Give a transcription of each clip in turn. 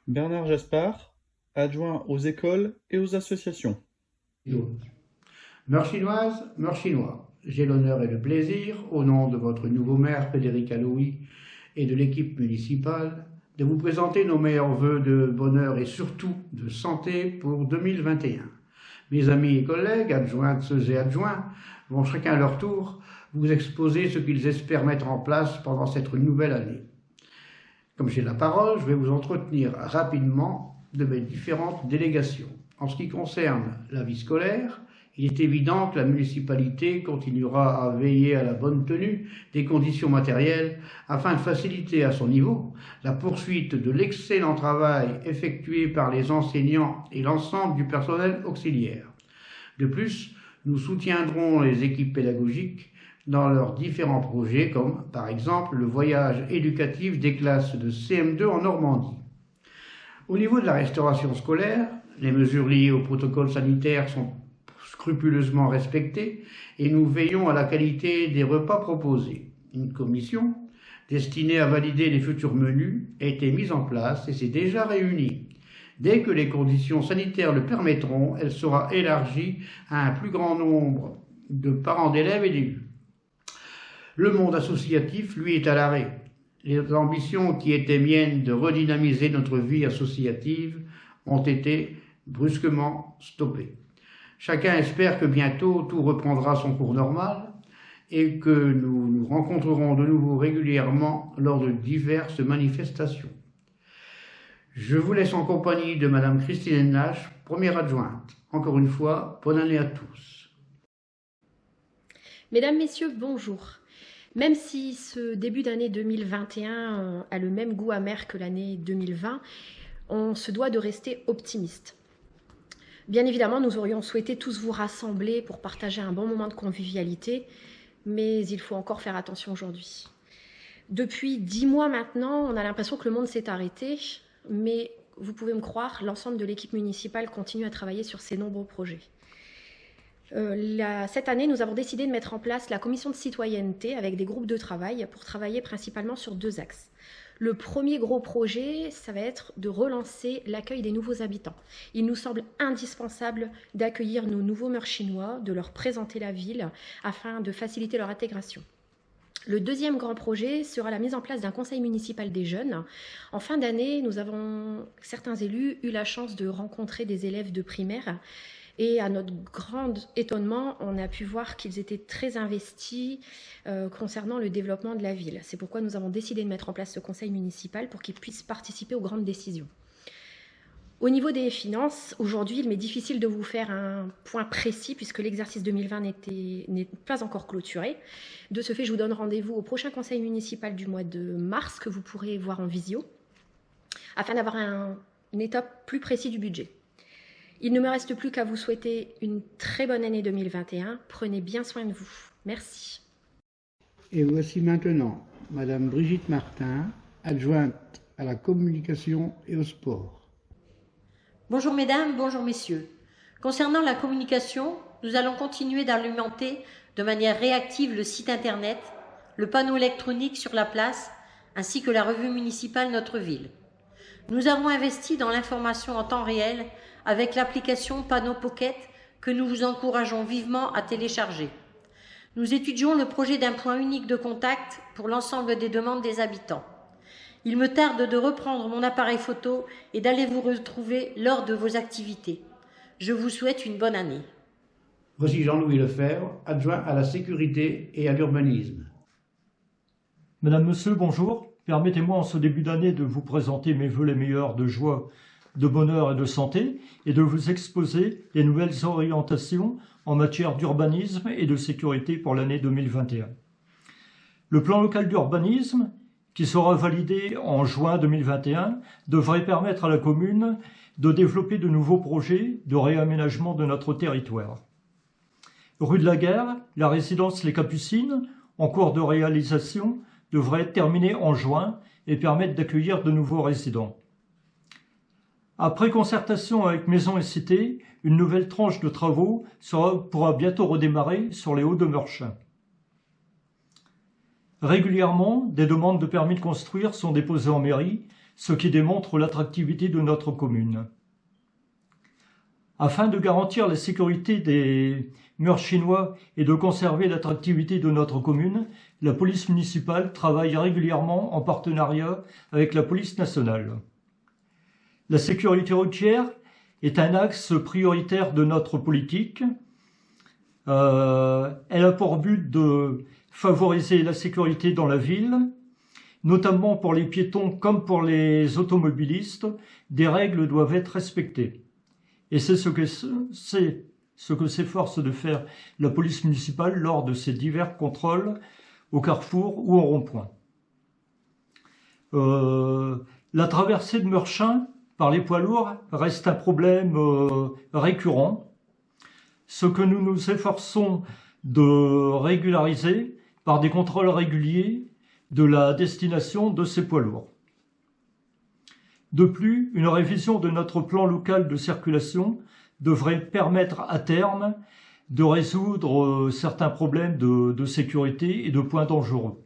Bernard Jaspard, adjoint aux écoles et aux associations. Mœurs chinoises, mœurs chinois, j'ai l'honneur et le plaisir, au nom de votre nouveau maire Frédéric Allouy et de l'équipe municipale, de vous présenter nos meilleurs vœux de bonheur et surtout de santé pour 2021. Mes amis et collègues, adjointes et adjoints, vont chacun à leur tour vous exposer ce qu'ils espèrent mettre en place pendant cette nouvelle année. Comme j'ai la parole, je vais vous entretenir rapidement de mes différentes délégations. En ce qui concerne la vie scolaire, il est évident que la municipalité continuera à veiller à la bonne tenue des conditions matérielles afin de faciliter à son niveau la poursuite de l'excellent travail effectué par les enseignants et l'ensemble du personnel auxiliaire. De plus, nous soutiendrons les équipes pédagogiques dans leurs différents projets comme, par exemple, le voyage éducatif des classes de CM2 en Normandie. Au niveau de la restauration scolaire, les mesures liées au protocole sanitaire sont scrupuleusement respectées et nous veillons à la qualité des repas proposés. Une commission destinée à valider les futurs menus a été mise en place et s'est déjà réunie. Dès que les conditions sanitaires le permettront, elle sera élargie à un plus grand nombre de parents d'élèves et d'élus. Le monde associatif, lui, est à l'arrêt. Les ambitions qui étaient miennes de redynamiser notre vie associative ont été brusquement stoppées. Chacun espère que bientôt tout reprendra son cours normal et que nous nous rencontrerons de nouveau régulièrement lors de diverses manifestations. Je vous laisse en compagnie de Madame Christine Nash, première adjointe. Encore une fois, bonne année à tous. Mesdames, Messieurs, bonjour. Même si ce début d'année 2021 a le même goût amer que l'année 2020, on se doit de rester optimiste. Bien évidemment, nous aurions souhaité tous vous rassembler pour partager un bon moment de convivialité, mais il faut encore faire attention aujourd'hui. Depuis 10 mois maintenant, on a l'impression que le monde s'est arrêté, mais vous pouvez me croire, l'ensemble de l'équipe municipale continue à travailler sur ces nombreux projets. Cette année, nous avons décidé de mettre en place la commission de citoyenneté avec des groupes de travail pour travailler principalement sur 2 axes. Le premier gros projet, ça va être de relancer l'accueil des nouveaux habitants. Il nous semble indispensable d'accueillir nos nouveaux mœurs chinois, de leur présenter la ville afin de faciliter leur intégration. Le deuxième grand projet sera la mise en place d'un conseil municipal des jeunes. En fin d'année, certains élus eu la chance de rencontrer des élèves de primaire. Et à notre grand étonnement, on a pu voir qu'ils étaient très investis concernant le développement de la ville. C'est pourquoi nous avons décidé de mettre en place ce conseil municipal pour qu'ils puissent participer aux grandes décisions. Au niveau des finances, aujourd'hui, il m'est difficile de vous faire un point précis puisque l'exercice 2020 n'est pas encore clôturé. De ce fait, je vous donne rendez-vous au prochain conseil municipal du mois de mars que vous pourrez voir en visio afin d'avoir une étape plus précise du budget. Il ne me reste plus qu'à vous souhaiter une très bonne année 2021. Prenez bien soin de vous. Merci. Et voici maintenant Madame Brigitte Martin, adjointe à la communication et au sport. Bonjour mesdames, bonjour messieurs. Concernant la communication, nous allons continuer d'alimenter de manière réactive le site internet, le panneau électronique sur la place, ainsi que la revue municipale Notre Ville. Nous avons investi dans l'information en temps réel avec l'application Panneau Pocket que nous vous encourageons vivement à télécharger. Nous étudions le projet d'un point unique de contact pour l'ensemble des demandes des habitants. Il me tarde de reprendre mon appareil photo et d'aller vous retrouver lors de vos activités. Je vous souhaite une bonne année. Voici Jean-Louis Lefebvre, adjoint à la sécurité et à l'urbanisme. Mesdames, Messieurs, bonjour. Permettez-moi en ce début d'année de vous présenter mes vœux les meilleurs de joie, de bonheur et de santé et de vous exposer les nouvelles orientations en matière d'urbanisme et de sécurité pour l'année 2021. Le plan local d'urbanisme, qui sera validé en juin 2021, devrait permettre à la commune de développer de nouveaux projets de réaménagement de notre territoire. Rue de la Guerre, la résidence Les Capucines, en cours de réalisation, devrait être terminée en juin et permettre d'accueillir de nouveaux résidents. Après concertation avec Maisons et Cités, une nouvelle tranche de travaux pourra bientôt redémarrer sur les Hauts de Meurchin. Régulièrement, des demandes de permis de construire sont déposées en mairie, ce qui démontre l'attractivité de notre commune. Afin de garantir la sécurité des mœurs chinois et de conserver l'attractivité de notre commune, la police municipale travaille régulièrement en partenariat avec la police nationale. La sécurité routière est un axe prioritaire de notre politique. Elle a pour but de favoriser la sécurité dans la ville, notamment pour les piétons comme pour les automobilistes. Des règles doivent être respectées. Et c'est ce que s'efforce de faire la police municipale lors de ses divers contrôles au carrefour ou au rond-point. La traversée de Meurchin par les poids lourds reste un problème récurrent, ce que nous nous efforçons de régulariser par des contrôles réguliers de la destination de ces poids lourds. De plus, une révision de notre plan local de circulation devrait permettre à terme de résoudre certains problèmes de sécurité et de points dangereux.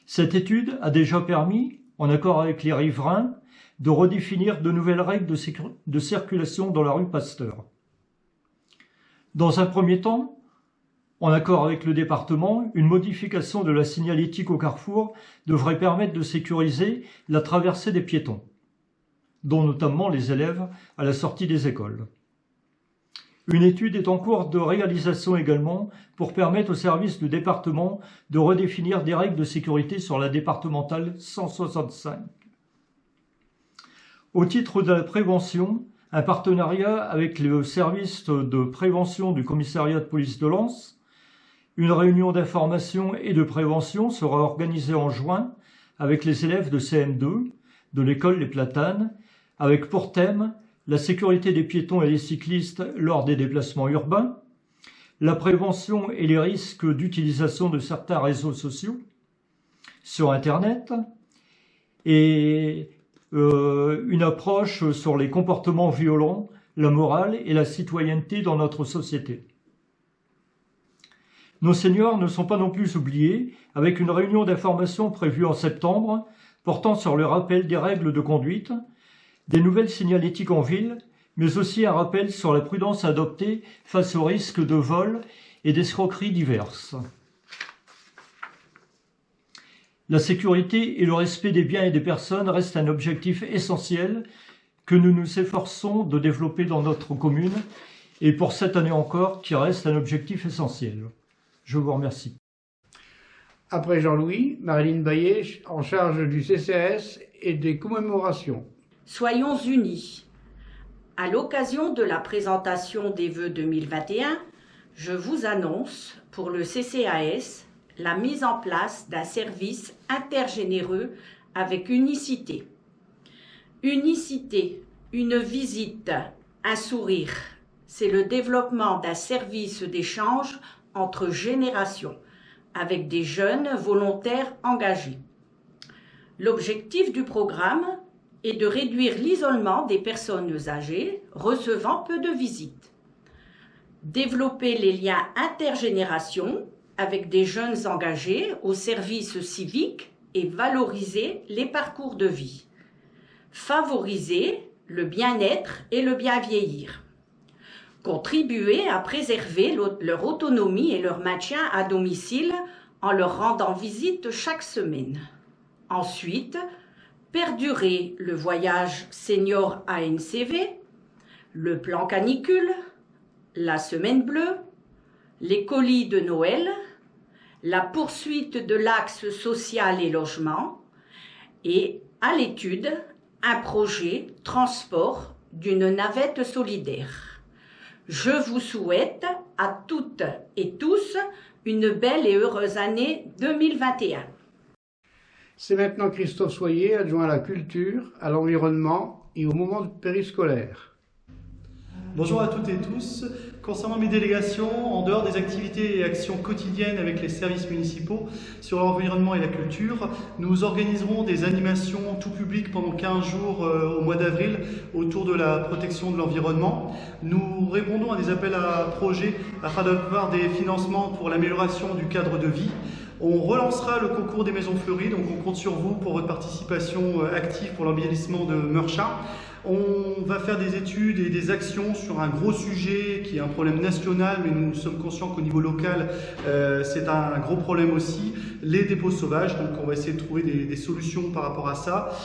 Cette étude a déjà permis, en accord avec les riverains, de redéfinir de nouvelles règles de circulation dans la rue Pasteur. Dans un premier temps, en accord avec le département, une modification de la signalétique au carrefour devrait permettre de sécuriser la traversée des piétons, dont notamment les élèves à la sortie des écoles. Une étude est en cours de réalisation également pour permettre au service du département de redéfinir des règles de sécurité sur la départementale 165. Au titre de la prévention, un partenariat avec le service de prévention du commissariat de police de Lens, une réunion d'information et de prévention sera organisée en juin avec les élèves de CM2 de l'école Les Platanes, avec pour thème la sécurité des piétons et des cyclistes lors des déplacements urbains, la prévention et les risques d'utilisation de certains réseaux sociaux sur Internet, et une approche sur les comportements violents, la morale et la citoyenneté dans notre société. Nos seniors ne sont pas non plus oubliés, avec une réunion d'information prévue en septembre, portant sur le rappel des règles de conduite, des nouvelles signalétiques en ville, mais aussi un rappel sur la prudence adoptée face aux risques de vol et d'escroqueries diverses. La sécurité et le respect des biens et des personnes restent un objectif essentiel que nous nous efforçons de développer dans notre commune, et pour cette année encore, qui reste un objectif essentiel. Je vous remercie. Après Jean-Louis, Marilyn Baillet, en charge du CCAS et des commémorations. Soyons unis. À l'occasion de la présentation des vœux 2021, je vous annonce pour le CCAS la mise en place d'un service intergénéreux avec unicité. Unicité, une visite, un sourire, c'est le développement d'un service d'échange entre générations, avec des jeunes volontaires engagés. L'objectif du programme est de réduire l'isolement des personnes âgées recevant peu de visites, développer les liens intergénérations avec des jeunes engagés au service civique et valoriser les parcours de vie, favoriser le bien-être et le bien vieillir, contribuer à préserver leur autonomie et leur maintien à domicile en leur rendant visite chaque semaine. Ensuite, perdurer le voyage senior ANCV, le plan canicule, la semaine bleue, les colis de Noël, la poursuite de l'axe social et logement et, à l'étude, un projet transport d'une navette solidaire. Je vous souhaite à toutes et tous une belle et heureuse année 2021. C'est maintenant Christophe Soyer, adjoint à la culture, à l'environnement et au moment périscolaire. Bonjour à toutes et tous. Concernant mes délégations, en dehors des activités et actions quotidiennes avec les services municipaux sur l'environnement et la culture, nous organiserons des animations tout public pendant 15 jours au mois d'avril autour de la protection de l'environnement. Nous répondons à des appels à projets afin d'avoir des financements pour l'amélioration du cadre de vie. On relancera le concours des maisons fleuries, donc on compte sur vous pour votre participation active pour l'embellissement de Meurchin. On va faire des études et des actions sur un gros sujet qui est un problème national, mais nous sommes conscients qu'au niveau local, c'est un gros problème aussi, les dépôts sauvages. Donc on va essayer de trouver des solutions par rapport à ça.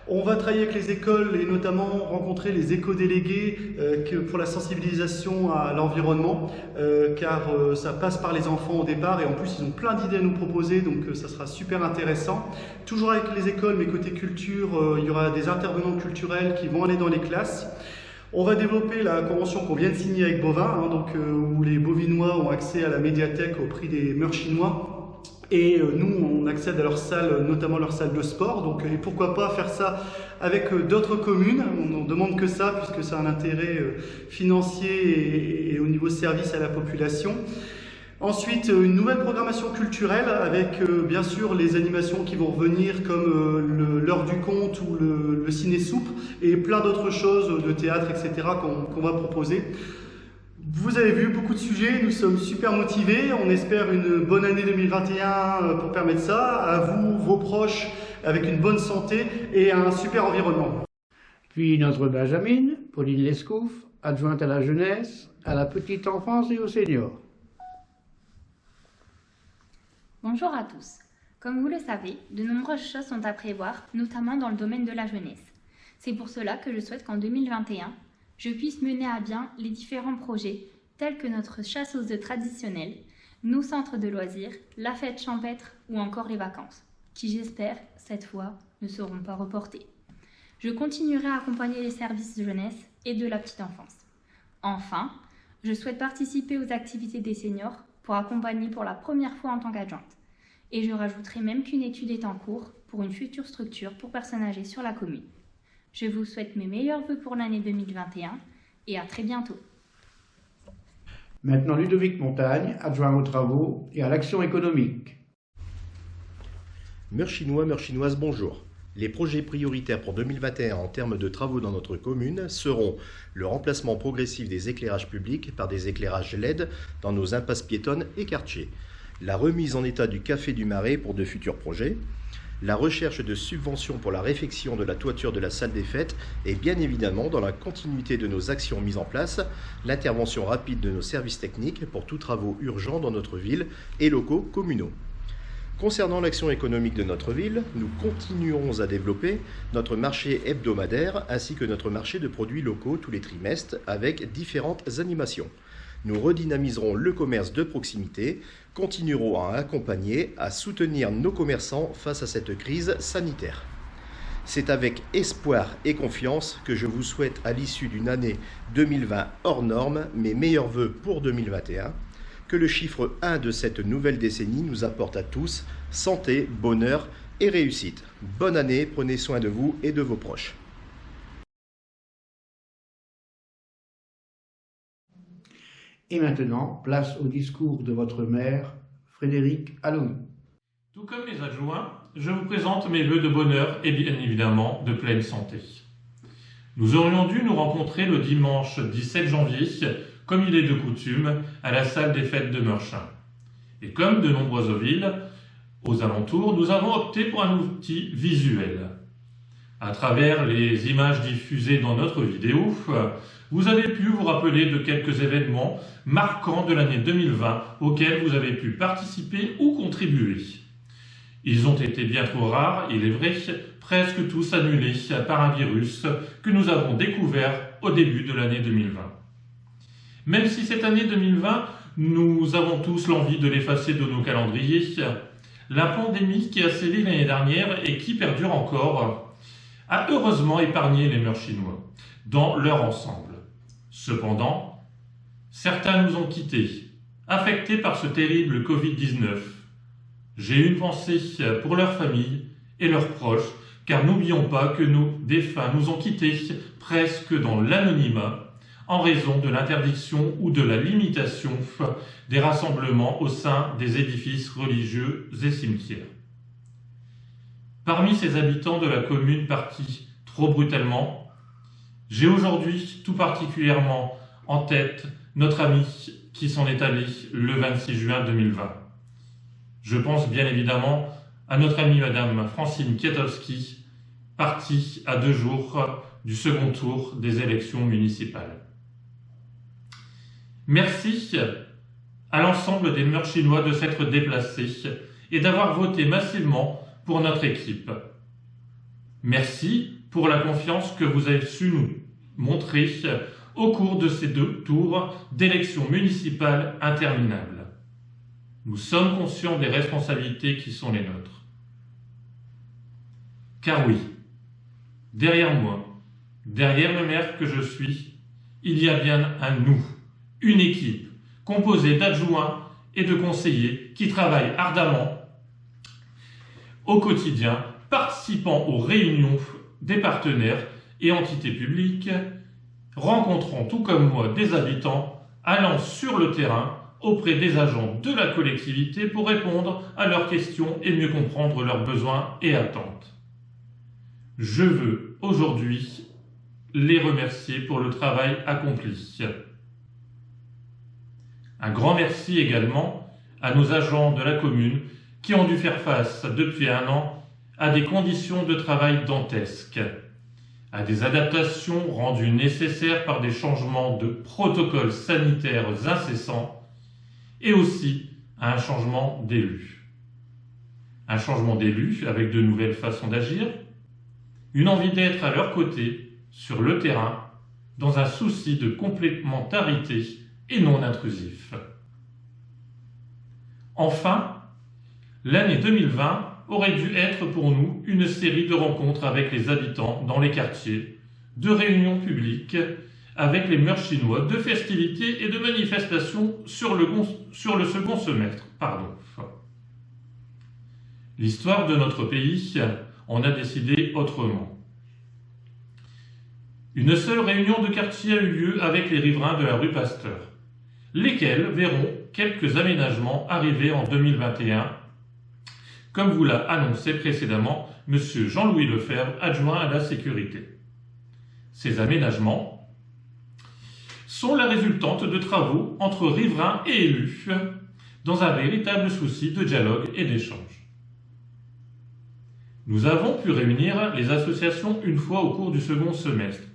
On va travailler avec les écoles et notamment rencontrer les éco-délégués pour la sensibilisation à l'environnement, car ça passe par les enfants au départ et en plus ils ont plein d'idées à nous proposer, donc ça sera super intéressant. Toujours avec les écoles, mais côté culture, il y aura des intervenants culturels qui vont aller dans les classes. On va développer la convention qu'on vient de signer avec Bovin, où les Bovinois ont accès à la médiathèque au prix des Meurchinois. Et nous, on accède à leur salle, notamment leur salle de sport. Donc, et pourquoi pas faire ça avec d'autres communes. On ne demande que ça, puisque c'est un intérêt financier et au niveau service à la population. Ensuite, une nouvelle programmation culturelle avec bien sûr les animations qui vont revenir comme l'heure du conte ou le ciné-soupe et plein d'autres choses de théâtre, etc. qu'on va proposer. Vous avez vu beaucoup de sujets, nous sommes super motivés, on espère une bonne année 2021 pour permettre ça, à vous, vos proches, avec une bonne santé et un super environnement. Puis notre Benjamin, Pauline Lescouf, adjointe à la jeunesse, à la petite enfance et aux seniors. Bonjour à tous. Comme vous le savez, de nombreuses choses sont à prévoir, notamment dans le domaine de la jeunesse. C'est pour cela que je souhaite qu'en 2021, je puisse mener à bien les différents projets tels que notre chasse aux œufs traditionnelle, nos centres de loisirs, la fête champêtre ou encore les vacances, qui j'espère, cette fois, ne seront pas reportées. Je continuerai à accompagner les services de jeunesse et de la petite enfance. Enfin, je souhaite participer aux activités des seniors pour accompagner pour la première fois en tant qu'adjointe. Et je rajouterai même qu'une étude est en cours pour une future structure pour personnes âgées sur la commune. Je vous souhaite mes meilleurs vœux pour l'année 2021 et à très bientôt. Maintenant Ludovic Montagne, adjoint aux travaux et à l'action économique. Meurchinois, Meurchinoises, bonjour. Les projets prioritaires pour 2021 en termes de travaux dans notre commune seront le remplacement progressif des éclairages publics par des éclairages LED dans nos impasses piétonnes et quartiers, la remise en état du café du Marais pour de futurs projets, la recherche de subventions pour la réfection de la toiture de la salle des fêtes et bien évidemment, dans la continuité de nos actions mises en place, l'intervention rapide de nos services techniques pour tous travaux urgents dans notre ville et locaux communaux. Concernant l'action économique de notre ville, nous continuerons à développer notre marché hebdomadaire ainsi que notre marché de produits locaux tous les trimestres avec différentes animations. Nous redynamiserons le commerce de proximité, continuerons à accompagner, à soutenir nos commerçants face à cette crise sanitaire. C'est avec espoir et confiance que je vous souhaite à l'issue d'une année 2020 hors norme mes meilleurs vœux pour 2021. Que le chiffre 1 de cette nouvelle décennie nous apporte à tous santé, bonheur et réussite. Bonne année, prenez soin de vous et de vos proches. Et maintenant, place au discours de votre maire, Frédéric Alloumi. Tout comme les adjoints, je vous présente mes vœux de bonheur et bien évidemment de pleine santé. Nous aurions dû nous rencontrer le dimanche 17 janvier, comme il est de coutume, à la salle des fêtes de Meurchin. Et comme de nombreuses villes aux alentours, nous avons opté pour un outil visuel. À travers les images diffusées dans notre vidéo, vous avez pu vous rappeler de quelques événements marquants de l'année 2020 auxquels vous avez pu participer ou contribuer. Ils ont été bien trop rares, il est vrai, presque tous annulés par un virus que nous avons découvert au début de l'année 2020. Même si cette année 2020, nous avons tous l'envie de l'effacer de nos calendriers, la pandémie qui a scellé l'année dernière et qui perdure encore a heureusement épargné les Meurchinois dans leur ensemble. Cependant, certains nous ont quittés, affectés par ce terrible Covid-19. J'ai une pensée pour leurs familles et leurs proches, car n'oublions pas que nos défunts nous ont quittés presque dans l'anonymat, en raison de l'interdiction ou de la limitation des rassemblements au sein des édifices religieux et cimetières. Parmi ces habitants de la commune partis trop brutalement, j'ai aujourd'hui tout particulièrement en tête notre ami qui s'en est allé le 26 juin 2020. Je pense bien évidemment à notre amie Madame Francine Kietowski, partie à 2 jours du second tour des élections municipales. Merci à l'ensemble des mœurs chinois de s'être déplacés et d'avoir voté massivement pour notre équipe. Merci pour la confiance que vous avez su nous montrer au cours de ces 2 tours d'élections municipales interminables. Nous sommes conscients des responsabilités qui sont les nôtres. Car oui, derrière moi, derrière le maire que je suis, il y a bien un nous, une équipe composée d'adjoints et de conseillers qui travaillent ardemment au quotidien, participant aux réunions des partenaires et entités publiques, rencontrant tout comme moi des habitants, allant sur le terrain auprès des agents de la collectivité pour répondre à leurs questions et mieux comprendre leurs besoins et attentes. Je veux aujourd'hui les remercier pour le travail accompli. Un grand merci également à nos agents de la commune qui ont dû faire face depuis 1 an à des conditions de travail dantesques, à des adaptations rendues nécessaires par des changements de protocoles sanitaires incessants et aussi à un changement d'élus. Un changement d'élus avec de nouvelles façons d'agir, une envie d'être à leur côté, sur le terrain, dans un souci de complémentarité et non intrusif. Enfin, l'année 2020 aurait dû être pour nous une série de rencontres avec les habitants dans les quartiers, de réunions publiques avec les mœurs chinois, de festivités et de manifestations sur le second semestre. L'histoire de notre pays en a décidé autrement. Une seule réunion de quartier a eu lieu avec les riverains de la rue Pasteur, lesquels verront quelques aménagements arriver en 2021, comme vous l'a annoncé précédemment M. Jean-Louis Lefebvre, adjoint à la sécurité. Ces aménagements sont la résultante de travaux entre riverains et élus dans un véritable souci de dialogue et d'échange. Nous avons pu réunir les associations une fois au cours du second semestre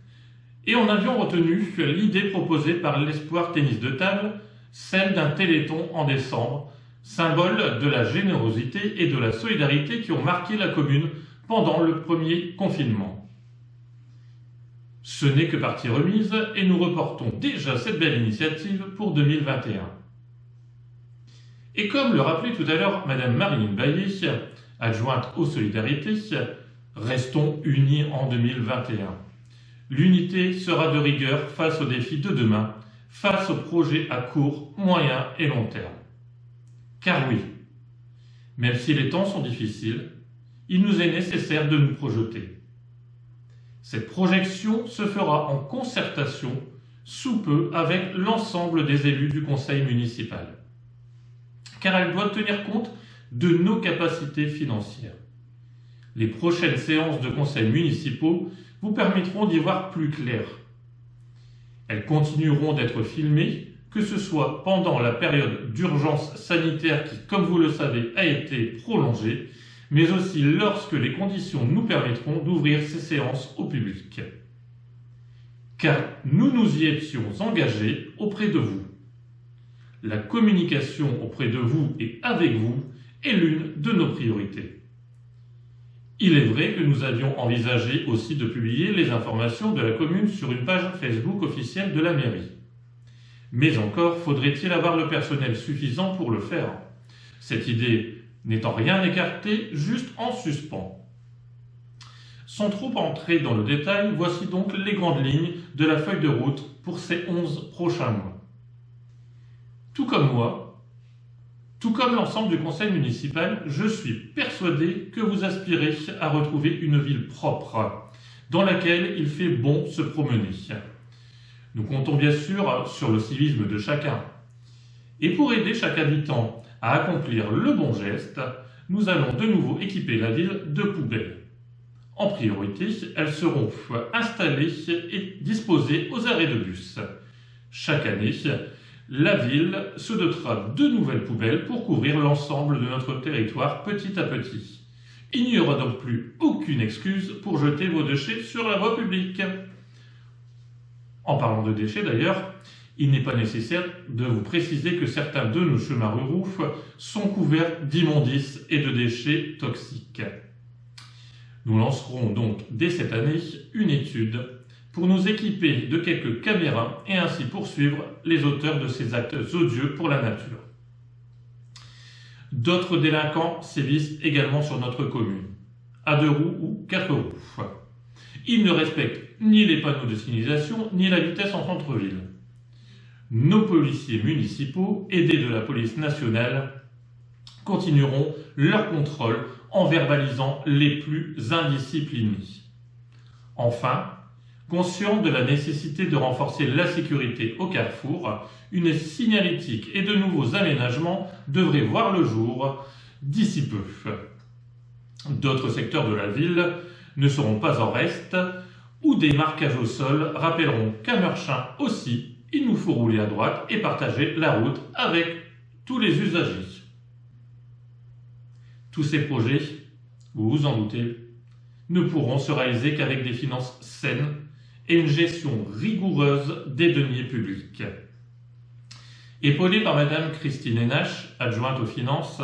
et en avions retenu l'idée proposée par l'Espoir Tennis de Table, celle d'un téléthon en décembre, symbole de la générosité et de la solidarité qui ont marqué la commune pendant le premier confinement. Ce n'est que partie remise et nous reportons déjà cette belle initiative pour 2021. Et comme le rappelait tout à l'heure Madame Marilyn Bailly, adjointe aux solidarités, restons unis en 2021. L'unité sera de rigueur face aux défis de demain, face aux projets à court, moyen et long terme. Car oui, même si les temps sont difficiles, il nous est nécessaire de nous projeter. Cette projection se fera en concertation sous peu avec l'ensemble des élus du conseil municipal, car elle doit tenir compte de nos capacités financières. Les prochaines séances de conseils municipaux vous permettront d'y voir plus clair. Elles continueront d'être filmées, que ce soit pendant la période d'urgence sanitaire qui, comme vous le savez, a été prolongée, mais aussi lorsque les conditions nous permettront d'ouvrir ces séances au public. Car nous nous y étions engagés auprès de vous. La communication auprès de vous et avec vous est l'une de nos priorités. Il est vrai que nous avions envisagé aussi de publier les informations de la commune sur une page Facebook officielle de la mairie. Mais encore faudrait-il avoir le personnel suffisant pour le faire. Cette idée n'étant rien écartée, juste en suspens. Sans trop entrer dans le détail, voici donc les grandes lignes de la feuille de route pour ces 11 prochains mois. Tout comme moi, tout comme l'ensemble du conseil municipal, je suis persuadé que vous aspirez à retrouver une ville propre, dans laquelle il fait bon se promener. Nous comptons bien sûr sur le civisme de chacun. Et pour aider chaque habitant à accomplir le bon geste, nous allons de nouveau équiper la ville de poubelles. En priorité, elles seront installées et disposées aux arrêts de bus. Chaque année, la ville se dotera de nouvelles poubelles pour couvrir l'ensemble de notre territoire petit à petit. Il n'y aura donc plus aucune excuse pour jeter vos déchets sur la voie publique. En parlant de déchets d'ailleurs, il n'est pas nécessaire de vous préciser que certains de nos chemins ruraux sont couverts d'immondices et de déchets toxiques. Nous lancerons donc dès cette année une étude pour nous équiper de quelques caméras et ainsi poursuivre les auteurs de ces actes odieux pour la nature. D'autres délinquants sévissent également sur notre commune, à 2 roues ou 4 roues. Ils ne respectent ni les panneaux de signalisation ni la vitesse en centre-ville. Nos policiers municipaux, aidés de la police nationale, continueront leur contrôle en verbalisant les plus indisciplinés. Enfin, conscient de la nécessité de renforcer la sécurité au carrefour, une signalétique et de nouveaux aménagements devraient voir le jour d'ici peu. D'autres secteurs de la ville ne seront pas en reste, où des marquages au sol rappelleront qu'à Meurchin aussi, il nous faut rouler à droite et partager la route avec tous les usagers. Tous ces projets, vous vous en doutez, ne pourront se réaliser qu'avec des finances saines et une gestion rigoureuse des deniers publics. Épaulée par Madame Christine Hénache, adjointe aux finances,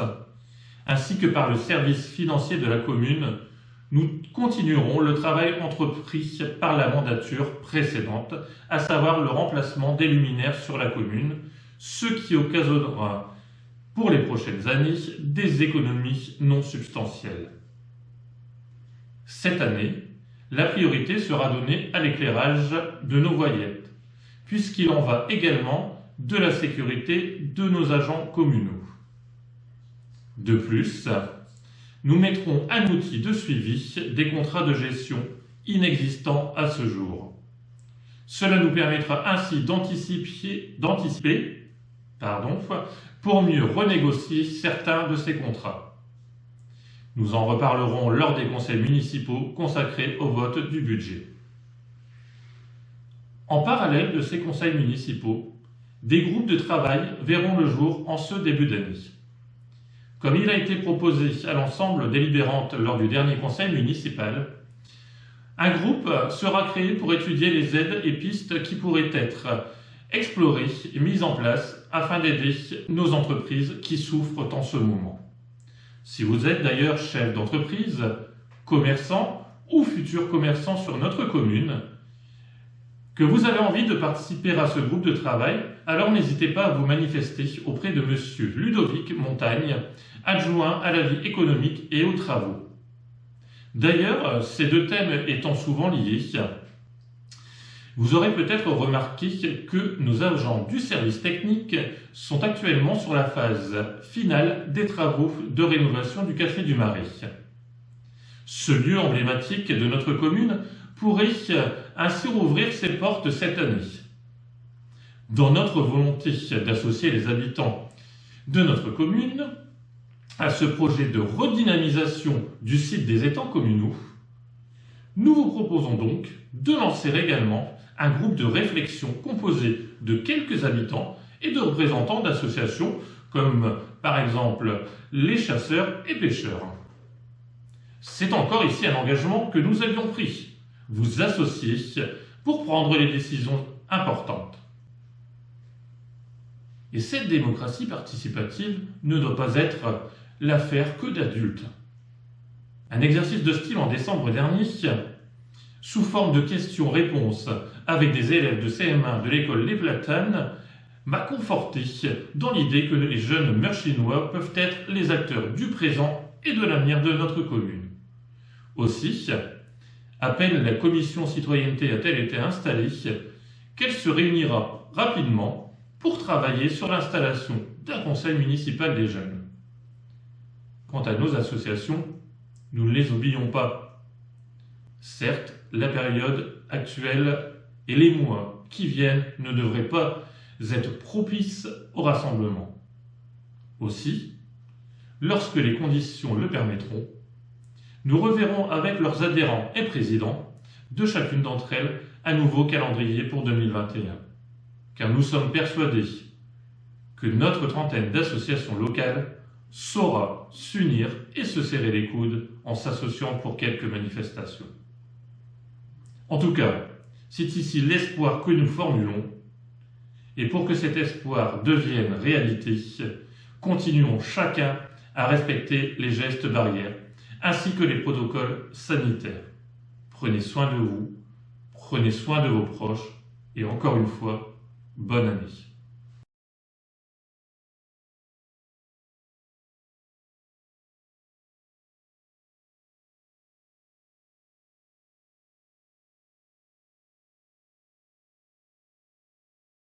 ainsi que par le service financier de la commune, nous continuerons le travail entrepris par la mandature précédente, à savoir le remplacement des luminaires sur la commune, ce qui occasionnera pour les prochaines années des économies non substantielles. Cette année, la priorité sera donnée à l'éclairage de nos voyettes, puisqu'il en va également de la sécurité de nos agents communaux. De plus, nous mettrons un outil de suivi des contrats de gestion inexistants à ce jour. Cela nous permettra ainsi d'anticiper pour mieux renégocier certains de ces contrats. Nous en reparlerons lors des conseils municipaux consacrés au vote du budget. En parallèle de ces conseils municipaux, des groupes de travail verront le jour en ce début d'année. Comme il a été proposé à l'ensemble délibérante lors du dernier conseil municipal, un groupe sera créé pour étudier les aides et pistes qui pourraient être explorées et mises en place afin d'aider nos entreprises qui souffrent en ce moment. Si vous êtes d'ailleurs chef d'entreprise, commerçant ou futur commerçant sur notre commune, que vous avez envie de participer à ce groupe de travail, alors n'hésitez pas à vous manifester auprès de Monsieur Ludovic Montagne, adjoint à la vie économique et aux travaux. D'ailleurs, ces deux thèmes étant souvent liés, vous aurez peut-être remarqué que nos agents du service technique sont actuellement sur la phase finale des travaux de rénovation du Café du Marais. Ce lieu emblématique de notre commune pourrait ainsi rouvrir ses portes cette année. Dans notre volonté d'associer les habitants de notre commune à ce projet de redynamisation du site des étangs communaux, nous vous proposons donc de lancer également un groupe de réflexion composé de quelques habitants et de représentants d'associations comme par exemple les chasseurs et pêcheurs. C'est encore ici un engagement que nous avions pris, vous associer pour prendre les décisions importantes. Et cette démocratie participative ne doit pas être l'affaire que d'adultes. Un exercice de style en décembre dernier, sous forme de questions-réponses avec des élèves de CM1 de l'école Les Platanes, m'a conforté dans l'idée que les jeunes meurchinois peuvent être les acteurs du présent et de l'avenir de notre commune. Aussi, à peine la commission citoyenneté a-t-elle été installée, qu'elle se réunira rapidement pour travailler sur l'installation d'un conseil municipal des jeunes. Quant à nos associations, nous ne les oublions pas. Certes, la période actuelle et les mois qui viennent ne devraient pas être propices au rassemblement. Aussi, lorsque les conditions le permettront, nous reverrons avec leurs adhérents et présidents de chacune d'entre elles un nouveau calendrier pour 2021, car nous sommes persuadés que notre trentaine d'associations locales saura s'unir et se serrer les coudes en s'associant pour quelques manifestations. En tout cas, c'est ici l'espoir que nous formulons, et pour que cet espoir devienne réalité, continuons chacun à respecter les gestes barrières, ainsi que les protocoles sanitaires. Prenez soin de vous, prenez soin de vos proches, et encore une fois, bonne année.